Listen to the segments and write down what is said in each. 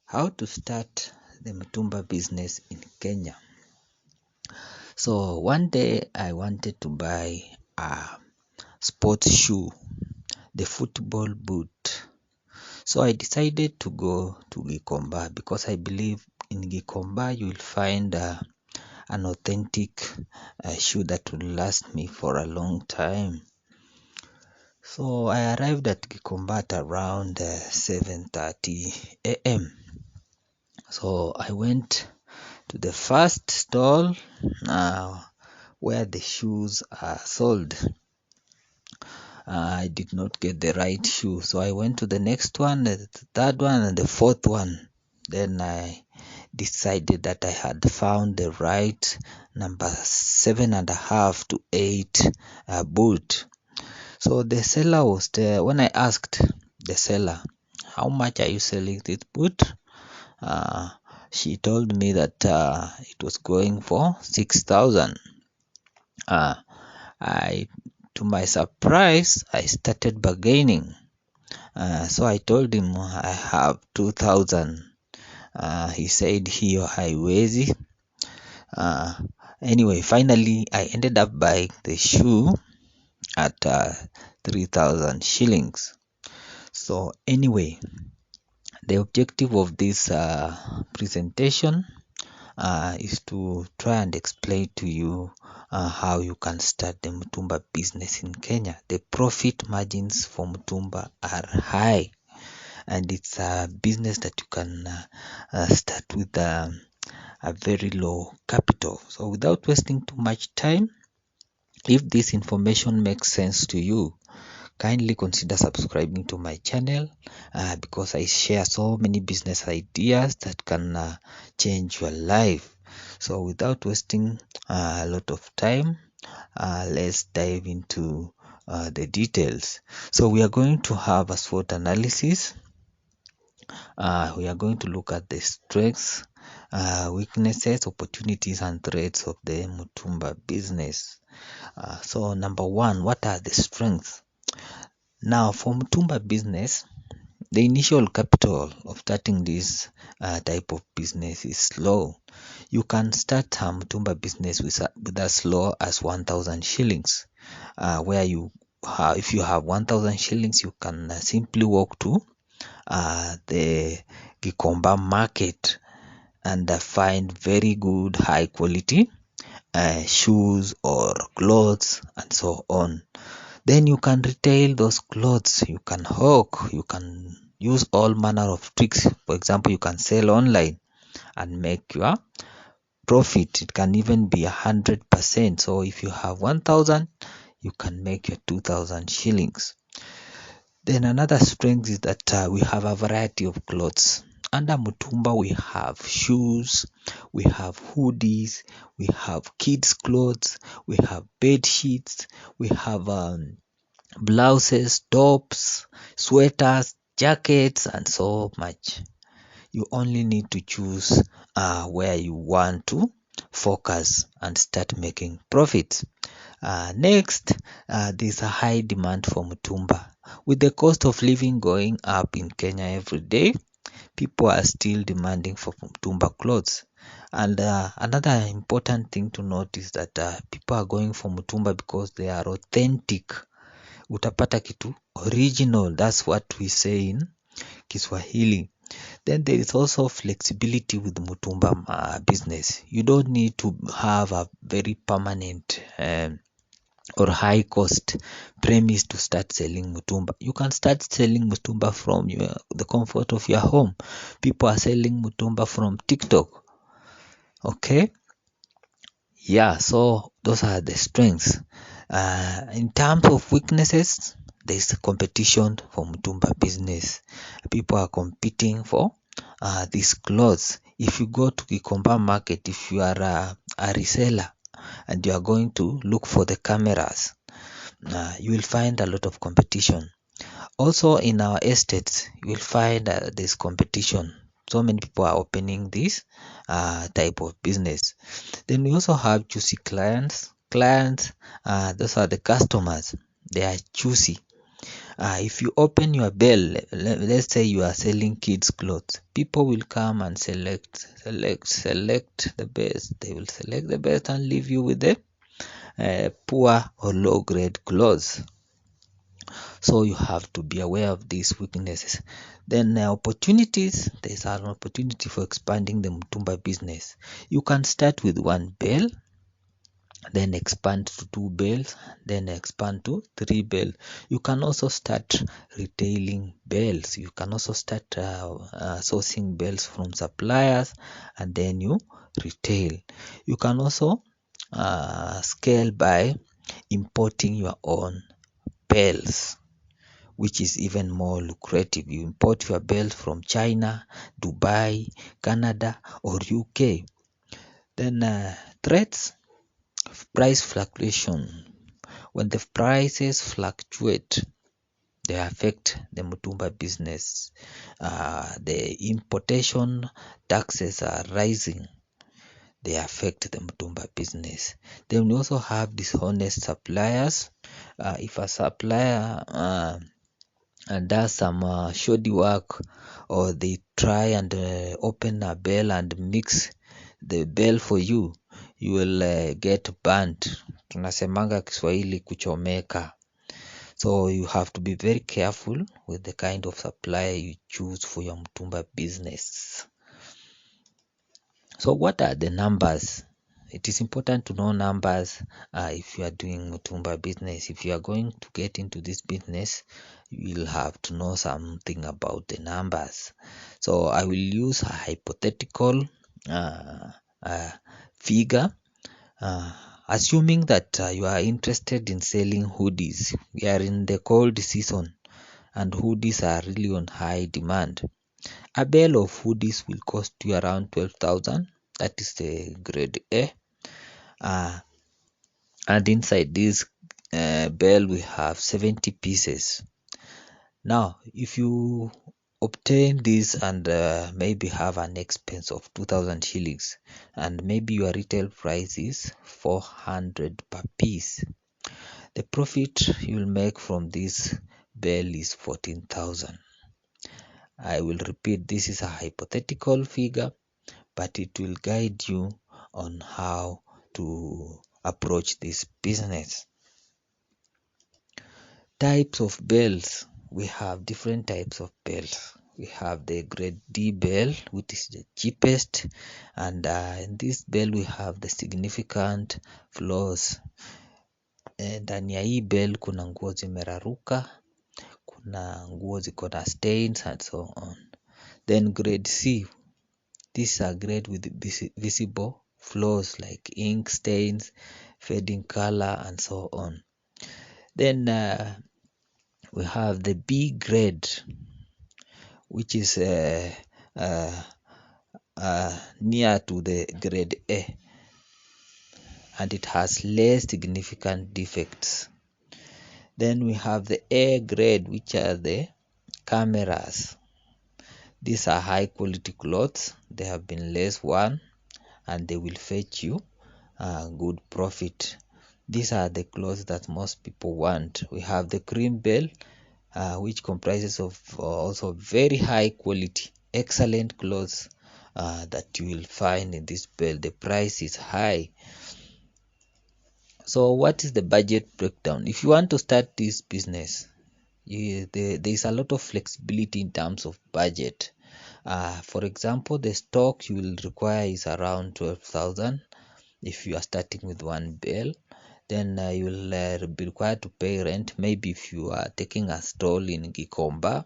How to start the Mtumba business in Kenya. So one day I wanted to buy a sports shoe, the football boot. So I decided to go to Gikomba because I believe in Gikomba you will find an authentic shoe that will last me for a long time. So I arrived at Gikomba at around 7:30 a.m. So I went to the first stall where the shoes are sold. I did not get the right shoe, so I went to the next one, the third one, and the fourth one. Then I decided that I had found the right number 7.5 to 8 boot. So the seller was there. When I asked the seller, how much are you selling this boot? She told me that it was going for 6,000. To my surprise, I started bargaining. So I told him I have 2,000. He said hiyo haiwezi. Anyway, finally I ended up buying the shoe at 3,000 shillings. So anyway, the objective of this presentation is to try and explain to you how you can start the Mtumba business in Kenya. The profit margins for Mtumba are high, and it's a business that you can start with a very low capital. So without wasting too much time, if this information makes sense to you, kindly consider subscribing to my channel because I share so many business ideas that can change your life. So without wasting a lot of time, let's dive into the details. So we are going to have a SWOT analysis. We are going to look at the strengths, weaknesses, opportunities, and threats of the Mtumba business. So number one, what are the strengths? Now, for Mtumba business, the initial capital of starting this type of business is low. You can start a Mtumba business with as low as 1,000 shillings, where if you have 1,000 shillings, you can simply walk to the Gikomba market and find very good high quality shoes or clothes and so on. Then you can retail those clothes, you can hawk, you can use all manner of tricks. For example, you can sell online and make your profit. It can even be 100%. So if you have 1,000, you can make your 2,000 shillings. Then another strength is that we have a variety of clothes. Under Mtumba, we have shoes, we have hoodies, we have kids' clothes, we have bed sheets, we have blouses, tops, sweaters, jackets, and so much. You only need to choose where you want to focus and start making profits. Next, there's a high demand for Mtumba. With the cost of living going up in Kenya every day, people are still demanding for Mtumba clothes. And another important thing to note is that people are going for Mtumba because they are authentic. Utapata kitu original, that's what we say in Kiswahili. Then there is also flexibility with Mtumba business. You don't need to have a very permanent or high cost premise to start selling Mtumba. You can start selling Mtumba from the comfort of your home. People are selling Mtumba from TikTok. Okay? Yeah, so those are the strengths. In terms of weaknesses, there is competition for Mtumba business. People are competing for these clothes. If you go to Gikomba market, if you are a reseller and you are going to look for the cameras, you will find a lot of competition. Also in our estates, you will find there's competition. So many people are opening this type of business. Then we also have choosy clients. Those are the customers. They are choosy. If you open your bell, let's say you are selling kids clothes, people will come and select the best. They will select the best and leave you with the poor or low grade clothes. So you have to be aware of these weaknesses. Then opportunities. There's an opportunity for expanding the Mtumba business. You can start with one bell, then expand to 2 bells, then expand to 3 bells. You can also start retailing bells. You can also start sourcing bells from suppliers, and then you retail. You can also scale by importing your own bells, which is even more lucrative. You import your bells from China, Dubai, Canada, or UK. Then threats. Price fluctuation. When the prices fluctuate, they affect the Mtumba business. The importation taxes are rising. They affect the Mtumba business. Then we also have dishonest suppliers. If a supplier and does some shoddy work, or they try and open a bell and mix the bell for you, you will get burnt. Tunasemanga Kiswahili kuchomeka. So you have to be very careful with the kind of supplier you choose for your Mtumba business. So what are the numbers? It is important to know numbers if you are doing Mtumba business. If you are going to get into this business, you will have to know something about the numbers. So I will use a hypothetical figure. Assuming that you are interested in selling hoodies. We are in the cold season and hoodies are really on high demand. A bale of hoodies will cost you around 12,000. That is the grade A. And inside this bale we have 70 pieces. Now, if you obtain this and maybe have an expense of 2,000 shillings, and maybe your retail price is 400 per piece, the profit you will make from this bale is 14,000. I will repeat, this is a hypothetical figure, but it will guide you on how to approach this business. Types of bells. We have different types of bells. We have the grade D bell, which is the cheapest, and in this bell we have the significant flaws. Ndani ya hii bell kuna nguo zimeraruka, kuna nguo ziko na stains and so on. Then grade C, these are grade with visible flaws like ink stains, fading color and so on. Then we have the B grade, which is near to the grade A, and it has less significant defects. Then we have the A grade, which are the cameras. These are high quality clothes. They have been less worn and they will fetch you good profit. These are the clothes that most people want. We have the cream bell, which comprises of also very high quality, excellent clothes that you will find in this bell. The price is high. So what is the budget breakdown? If you want to start this business, there is a lot of flexibility in terms of budget. For example, the stock you will require is around 12,000 if you are starting with one bell. Then you will be required to pay rent. Maybe if you are taking a stall in Gikomba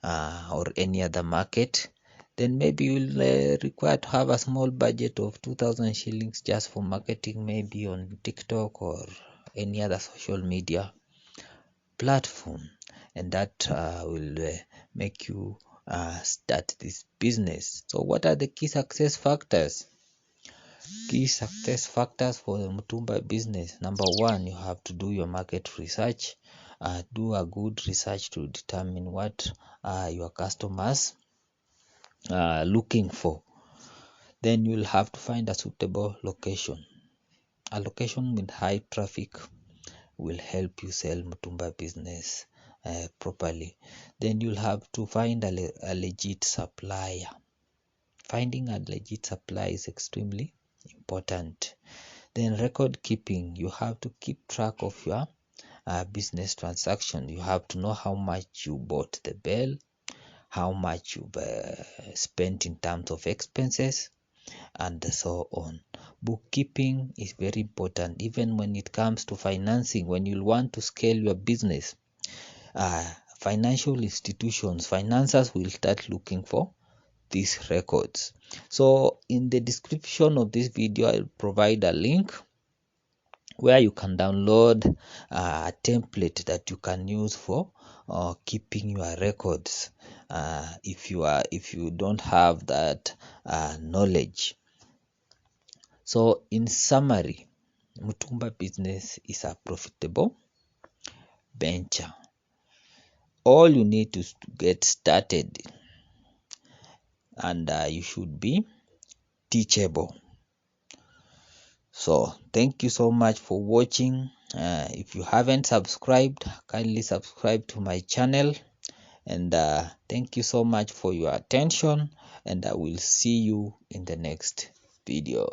or any other market, then maybe you will require to have a small budget of 2,000 shillings just for marketing, maybe on TikTok or any other social media platform, and that will make you start this business. So what are the key success factors? Key success factors for the Mtumba business. Number one, you have to do your market research. Do a good research to determine what your customers are looking for. Then you will have to find a suitable location. A location with high traffic will help you sell Mtumba business properly. Then you'll have to find a legit supplier. Finding a legit supplier is extremely important. Then record keeping, you have to keep track of your business transaction. You have to know how much you bought the bell, how much you've spent in terms of expenses, and so on. Bookkeeping is very important even when it comes to financing. When you want to scale your business, financial institutions, financiers will start looking for these records. So in the description of this video, I'll provide a link where you can download a template that you can use for keeping your records if you don't have that knowledge. So in summary, Mtumba business is a profitable venture. All you need to get started, and you should be teachable. So thank you so much for watching. If you haven't subscribed, kindly subscribe to my channel, and thank you so much for your attention, and I will see you in the next video.